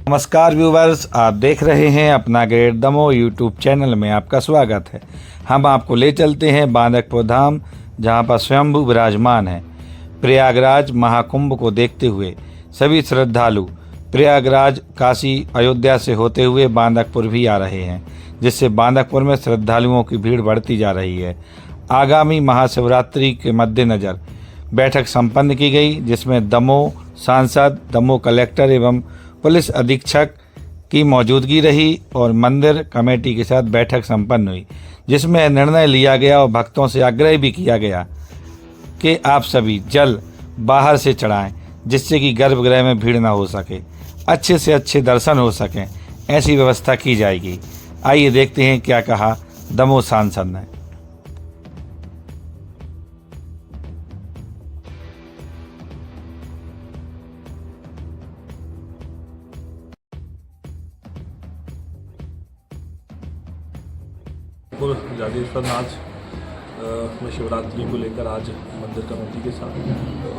नमस्कार व्यूवर्स, आप देख रहे हैं अपना ग्रेट दमोह यूट्यूब चैनल में आपका स्वागत है। हम आपको ले चलते हैं बांदकपुर धाम, जहां पर स्वयंभू विराजमान है। प्रयागराज महाकुंभ को देखते हुए सभी श्रद्धालु प्रयागराज, काशी, अयोध्या से होते हुए बांदकपुर भी आ रहे हैं, जिससे बांदकपुर में श्रद्धालुओं की भीड़ बढ़ती जा रही है। आगामी महाशिवरात्रि के मद्देनज़र बैठक संपन्न की गई, जिसमें दमोह सांसद, दमोह कलेक्टर एवं पुलिस अधीक्षक की मौजूदगी रही और मंदिर कमेटी के साथ बैठक संपन्न हुई, जिसमें निर्णय लिया गया और भक्तों से आग्रह भी किया गया कि आप सभी जल बाहर से चढ़ाएं, जिससे कि गर्भगृह में भीड़ ना हो सके, अच्छे से अच्छे दर्शन हो सकें, ऐसी व्यवस्था की जाएगी। आइए देखते हैं क्या कहा दमोह सांसद ने। जागेश्वरनाथ में शिवरात्रि को लेकर आज मंदिर कमेटी के साथ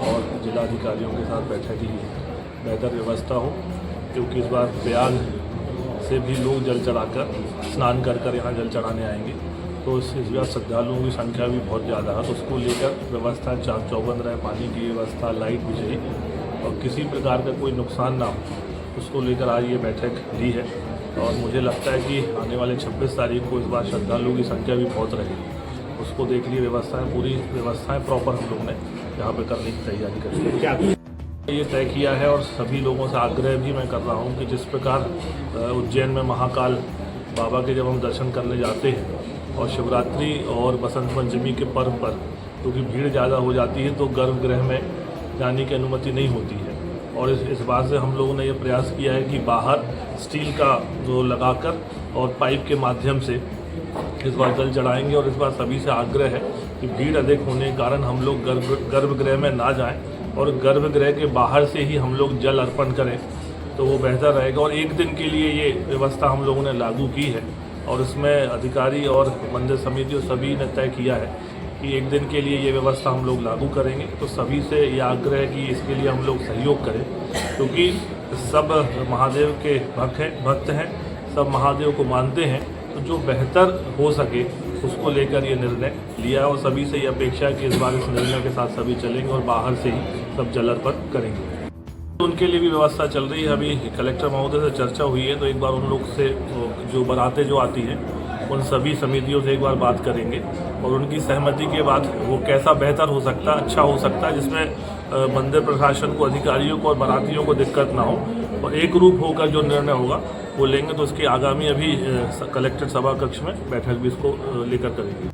और जिला अधिकारियों के साथ बैठक की बेहतर व्यवस्था हो, क्योंकि इस बार प्रयाग से भी लोग जल चढ़ाकर स्नान कर यहाँ जल चढ़ाने आएंगे, तो इस बार श्रद्धालुओं की संख्या भी बहुत ज़्यादा है। तो उसको लेकर व्यवस्था चाक चौबंद रहे, पानी की व्यवस्था, लाइट भी चाहिए और किसी प्रकार का कोई नुकसान ना हो, उसको लेकर आज ये बैठक ली है। और मुझे लगता है कि आने वाले 26 तारीख को इस बार श्रद्धालुओं की संख्या भी बहुत रहेगी। उसको देख लिए पूरी व्यवस्थाएं प्रॉपर हम लोगों ने यहाँ पे करने की तैयारी करी है। ये तय किया है और सभी लोगों से आग्रह भी मैं कर रहा हूँ कि जिस प्रकार उज्जैन में महाकाल बाबा के जब हम दर्शन करने जाते हैं और शिवरात्रि और बसंत पंचमी के पर्व पर क्योंकि भीड़ ज़्यादा हो जाती है, तो गर्भगृह में जाने की अनुमति नहीं होती है। और इस बात से हम लोगों ने ये प्रयास किया है कि बाहर स्टील का जो लगाकर और पाइप के माध्यम से इस बार जल चढ़ाएंगे। और इस बार सभी से आग्रह है कि भीड़ अधिक होने के कारण हम लोग गर्भगृह में ना जाएं और गर्भगृह के बाहर से ही हम लोग जल अर्पण करें, तो वो बेहतर रहेगा। और एक दिन के लिए ये व्यवस्था हम लोगों ने लागू की है और इसमें अधिकारी और मंदिर समिति और सभी ने तय किया है कि एक दिन के लिए ये व्यवस्था हम लोग लागू करेंगे। तो सभी से ये आग्रह है कि इसके लिए हम लोग सहयोग करें, क्योंकि सब महादेव के भक्त हैं, सब महादेव को मानते हैं, तो जो बेहतर हो सके उसको लेकर ये निर्णय लिया है। और सभी से ये अपेक्षा है कि इस बार इस निर्णय के साथ सभी चलेंगे और बाहर से ही सब जल अर्पण करेंगे। तो उनके लिए भी व्यवस्था चल रही है। अभी कलेक्टर महोदय से चर्चा हुई है, तो एक बार उन लोग से जो बारातें जो आती हैं उन सभी समितियों से एक बार बात करेंगे और उनकी सहमति के बाद वो कैसा बेहतर हो सकता है, अच्छा हो सकता है, जिसमें मंदिर प्रशासन को, अधिकारियों को और बारातियों को दिक्कत ना हो और एक रूप होकर जो निर्णय होगा वो लेंगे। तो उसकी आगामी अभी कलेक्टर सभा कक्ष में बैठक भी इसको लेकर करेंगे।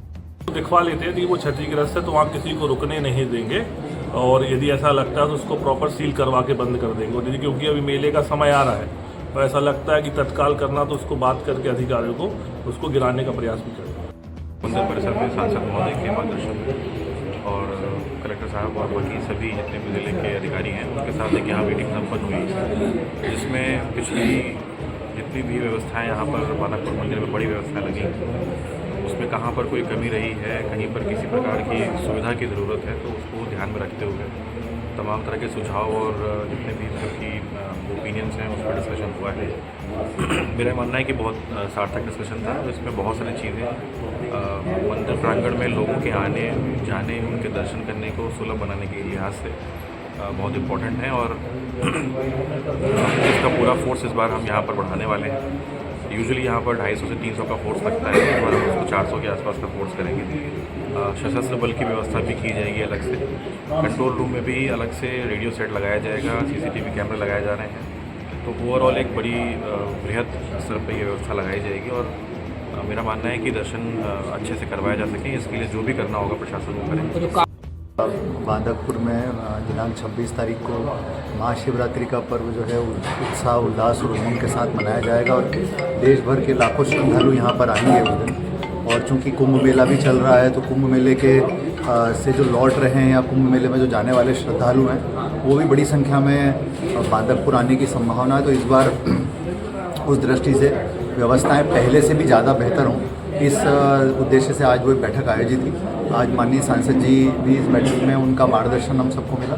तो दिखवा लेते हैं कि वो क्षतिग्रस्त है, तो वहाँ किसी को रुकने नहीं देंगे और यदि ऐसा लगता है तो उसको प्रॉपर सील करवा के बंद कर देंगे। और यदि क्योंकि अभी मेले का समय आ रहा है तो ऐसा लगता है कि तत्काल करना, तो उसको बात करके अधिकारियों को उसको गिराने का प्रयास भी करें। मंदिर परिसर में सांसद महोदय के मार्गदर्शन में और कलेक्टर साहब और बाकी सभी जितने भी जिले के अधिकारी हैं उनके साथ एक यहाँ मीटिंग संपन्न हुई, जिसमें पिछली जितनी भी व्यवस्थाएं यहाँ पर बांदकपुर मंदिर में बड़ी व्यवस्थाएं लगी, उसमें कहाँ पर कोई कमी रही है, कहीं पर किसी प्रकार की सुविधा की ज़रूरत है, तो उसको ध्यान में रखते हुए तमाम तरह के सुझाव और जितने भी सबकी ओपिनियंस हैं उस पर डिस्कशन हुआ है। मेरा मानना है कि बहुत सार्थक डिस्कशन था। इसमें बहुत सारी चीज़ें मंदिर प्रांगण में लोगों के आने जाने, उनके दर्शन करने को सुलभ बनाने के लिहाज से बहुत इम्पोर्टेंट है। और इसका पूरा फोर्स इस बार हम यहाँ पर बढ़ाने वाले हैं। यूजुअली यहाँ पर 250 से 300 का फोर्स लगता है, इस बार हम उसको 400 के आसपास का फोर्स करेंगे। सशस्त्र बल की व्यवस्था भी की जाएगी अलग से। कंट्रोल रूम में भी अलग से रेडियो सेट लगाया जाएगा, CCTV कैमरे लगाए जा रहे हैं। तो ओवरऑल एक बड़ी बृहद स्तर पर ये व्यवस्था लगाई जाएगी और मेरा मानना है कि दर्शन अच्छे से करवाया जा सके, इसके लिए जो भी करना होगा प्रशासन को करें। बांदकपुर में दिनांक 26 तारीख को महाशिवरात्रि का पर्व जो है उत्साह, उल्लास और उमंग के साथ मनाया जाएगा और देश भर के लाखों श्रद्धालु यहाँ पर आएंगे उस दिन। और चूँकि कुंभ मेला भी चल रहा है, तो कुंभ मेले के से जो लौट रहे हैं या कुंभ मेले में जो जाने वाले श्रद्धालु हैं वो भी बड़ी संख्या में बांदकपुर आने की संभावना है। तो इस बार उस दृष्टि से व्यवस्थाएं पहले से भी ज़्यादा बेहतर हों, इस उद्देश्य से आज वो बैठक आयोजित हुई। आज माननीय सांसद जी भी इस बैठक में, उनका मार्गदर्शन हम सबको मिला।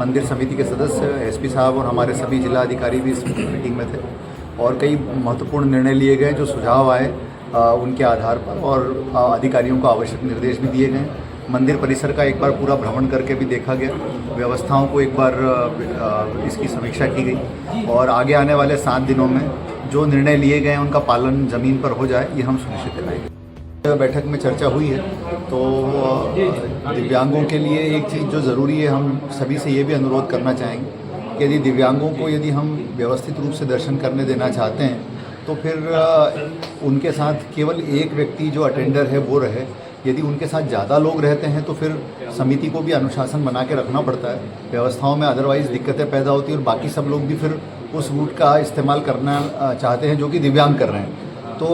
मंदिर समिति के सदस्य, एसपी साहब और हमारे सभी जिला अधिकारी भी इस मीटिंग में थे और कई महत्वपूर्ण निर्णय लिए गए, जो सुझाव आए उनके आधार पर, और अधिकारियों को आवश्यक निर्देश भी दिए गए। मंदिर परिसर का एक बार पूरा भ्रमण करके भी देखा गया, व्यवस्थाओं को एक बार इसकी समीक्षा की गई और आगे आने वाले 7 दिनों में जो निर्णय लिए गए हैं उनका पालन ज़मीन पर हो जाए, ये हम सुनिश्चित कराएंगे। बैठक में चर्चा हुई है, तो दिव्यांगों के लिए एक चीज़ जो ज़रूरी है, हम सभी से ये भी अनुरोध करना चाहेंगे कि यदि दिव्यांगों को यदि हम व्यवस्थित रूप से दर्शन करने देना चाहते हैं तो फिर उनके साथ केवल एक व्यक्ति जो अटेंडर है वो रहे। यदि उनके साथ ज़्यादा लोग रहते हैं तो फिर समिति को भी अनुशासन बना के रखना पड़ता है, व्यवस्थाओं में अदरवाइज़ दिक्कतें पैदा होती है और बाकी सब लोग भी फिर उस रूट का इस्तेमाल करना चाहते हैं जो कि दिव्यांग कर रहे हैं। तो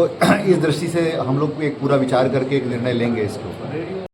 इस दृष्टि से हम लोग एक पूरा विचार करके एक निर्णय लेंगे इसके ऊपर।